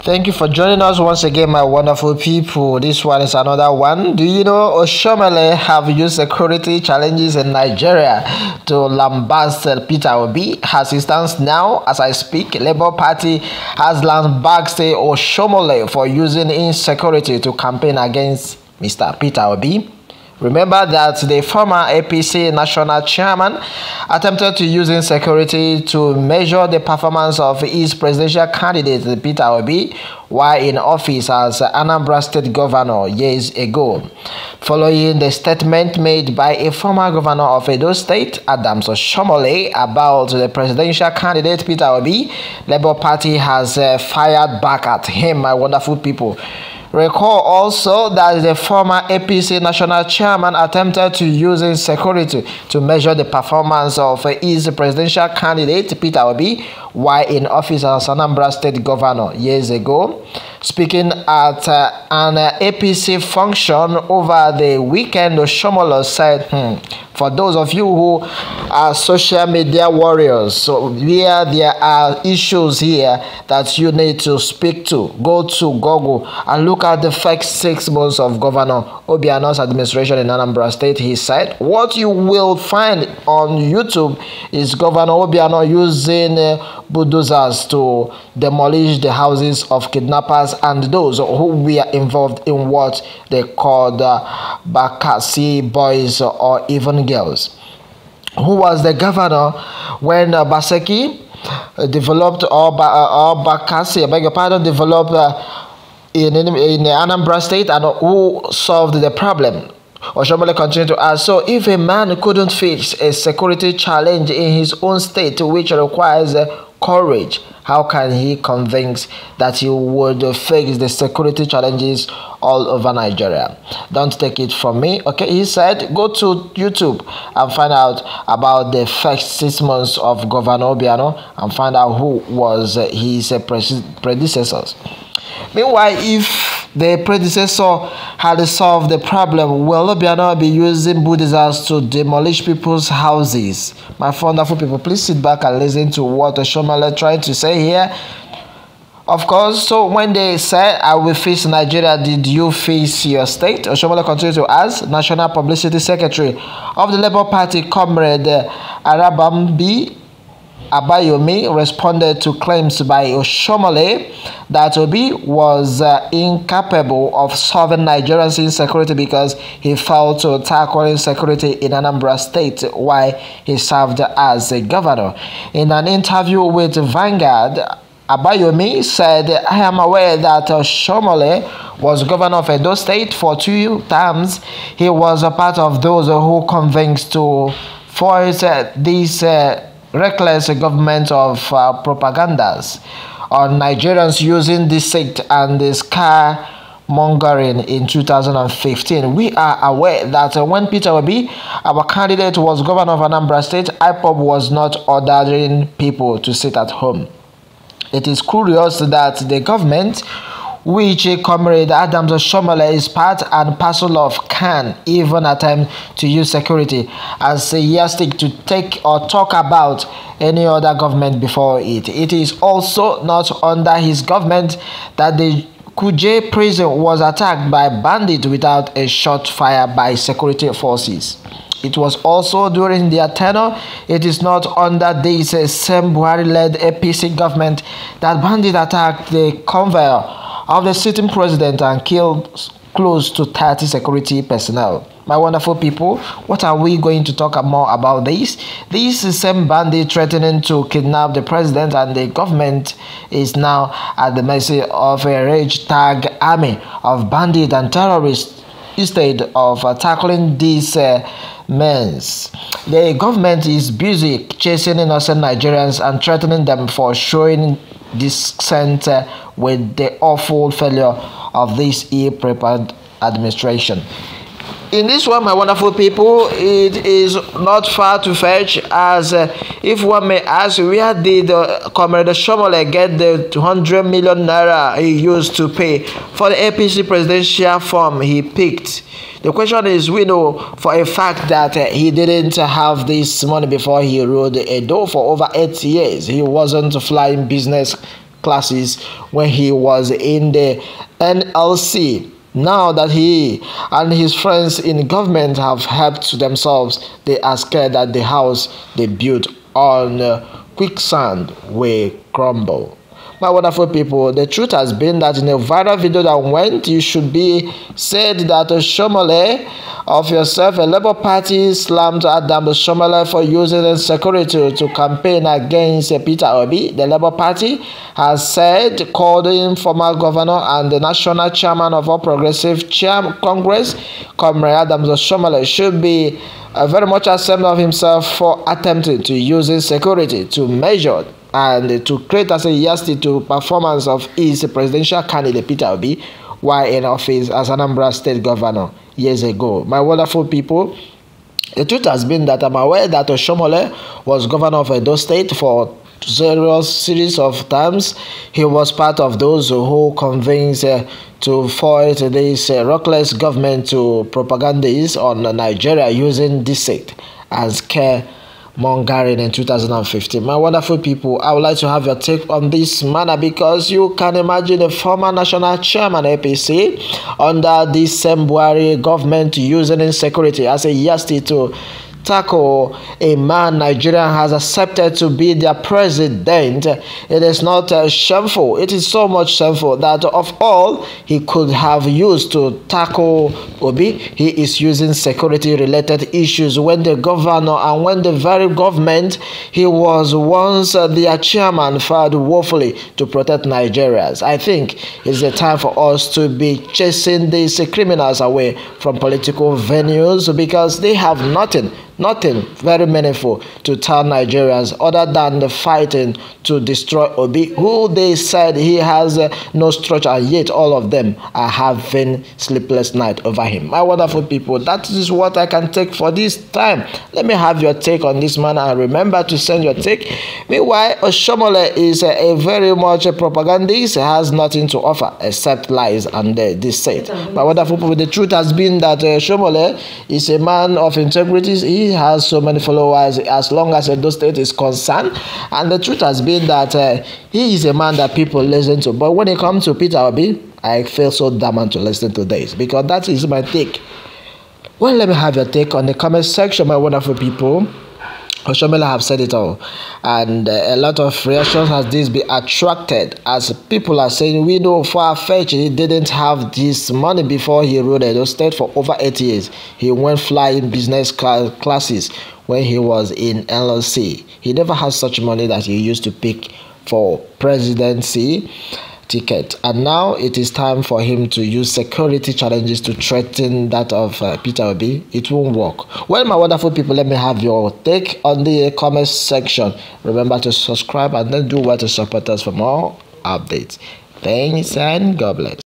Thank you for joining us once again, my wonderful people. This one is another one. Do you know Oshiomohole have used security challenges in Nigeria to lambast Peter Obi? As it stands now, as I speak, Labour Party has lambasted Oshiomohole for using insecurity to campaign against Mr. Peter Obi. Remember that the former APC national chairman attempted to use insecurity to measure the performance of his presidential candidate Peter Obi while in office as Anambra State governor years ago. Following the statement made by a former governor of Edo State, Adams Oshiomohole, about the presidential candidate Peter Obi, Labour Party has fired back at him, my wonderful people. Recall also that the former APC national chairman attempted to use insecurity to measure the performance of his presidential candidate Peter Obi while in office as Anambra State governor years ago. Speaking at an APC function over the weekend, Oshiomohole said, for those of you who are social media warriors, so where there are issues here that you need to speak to, go to Google and look at the first 6 months of Governor Obiano's administration in Anambra State. He said, what you will find on YouTube is Governor Obiano using bulldozers to demolish the houses of kidnappers and those who were involved in what they called Bakassi boys or even girls. Who was the governor when Baseki developed or Bakassi, I beg your pardon, developed in Anambra State, and who solved the problem? Oshiomohole continued to ask, so if a man couldn't face a security challenge in his own state, which requires courage, how can he convince that he would face the security challenges all over Nigeria? Don't take it from me, okay? He said, go to YouTube and find out about the first 6 months of Governor Obiano and find out who was his predecessors. Meanwhile, if the predecessor had solved the problem, will Obiano be using bulldozers to demolish people's houses? My wonderful people, please sit back and listen to what Oshiomohole trying to say here. Of course, so when they said, I will face Nigeria, did you face your state? Oshiomohole continued to ask. National Publicity Secretary of the Labour Party, Comrade Arabambi Abayomi, responded to claims by Oshiomohole that Obi was incapable of solving Nigeria's insecurity because he failed to tackle insecurity in Anambra State while he served as a governor. In an interview with Vanguard, Abayomi said, I am aware that Oshiomohole was governor of Edo State for 2 terms. He was a part of those who convinced to force this reckless government of propagandas on Nigerians using deceit and scaremongering in 2015. We are aware that when Peter Obi, our candidate, was governor of Anambra State, IPOB was not ordering people to sit at home. It is curious that the government, which Comrade Adams Oshiomohole is part and parcel of, can even attempt to use security as a yardstick to take or talk about any other government before it. It is also not under his government that the Kuje prison was attacked by bandits without a shot fired by security forces. It was also during their tenure. It is not under this same Buhari-led APC government that bandits attacked the convoy of the sitting president and killed close to 30 security personnel. My wonderful people, what are we going to talk more about this? This is same bandit threatening to kidnap the president, and the government is now at the mercy of a rage-tag army of bandits and terrorists instead of tackling these men. The government is busy chasing innocent Nigerians and threatening them for showing dissent with the awful failure of this ill-prepared administration. In this one, my wonderful people, it is not far to fetch, as if one may ask, where did Comrade Oshiomohole get the 200 million naira he used to pay for the APC presidential form he picked? The question is, we know for a fact that he didn't have this money before he ruled Edo for over 8 years. He wasn't flying business classes when he was in the NLC. Now that he and his friends in government have helped themselves, they are scared that the house they built on quicksand will crumble. My wonderful people, the truth has been that in a viral video that went, you should be said that Oshiomohole of yourself, a Labour Party, slammed Adam Oshiomohole for using insecurity to campaign against Peter Obi. The Labour Party has said, called in former governor and the national chairman of All Progressive Congress, Comrade Adam Oshiomohole, should be very much ashamed of himself for attempting to use insecurity to measure and to create as a yardstick to performance of his presidential candidate Peter Obi while in office as Anambra State Governor years ago. My wonderful people, the truth has been that I'm aware that Oshiomohole was governor of Edo State for series of times. He was part of those who convinced to fight this reckless government to propagandists on Nigeria using deceit and scare mongering in 2015. My wonderful people, I would like to have your take on this matter because you can imagine the former national chairman APC under the same Buhari government using insecurity as a yardstick to tackle a man Nigeria has accepted to be their president. It is not shameful. It is so much shameful that of all he could have used to tackle Obi, he is using security related issues when the governor and when the very government he was once their chairman failed woefully to protect Nigerians. I think it's a time for us to be chasing these criminals away from political venues because they have nothing very meaningful to tell Nigerians other than the fighting to destroy Obi, who they said he has no structure, and yet all of them are having sleepless night over him. My wonderful people, that is what I can take for this time. Let me have your take on this man, and remember to send your take. Meanwhile, Oshiomohole is a very much a propagandist, has nothing to offer except lies and deceit. My wonderful people, the truth has been that Oshiomohole is a man of integrity. He has so many followers as long as Edo State is concerned, and the truth has been that he is a man that people listen to. But when it comes to Peter Obi, I feel so damned to listen to this because that is my take. Well, let me have your take on the comment section, my wonderful people. Oshiomohole have said it all, and a lot of reactions has this been attracted as people are saying, we know for a fact he didn't have this money before he ruled Edo State for over 8 years. He went flying business classes when he was in LLC. He never had such money that he used to pick for presidency ticket, and now it is time for him to use security challenges to threaten that of Peter Obi. It won't work. Well, my wonderful people, let me have your take on the comment section. Remember to subscribe and then do what to support us for more updates. Thanks and God bless.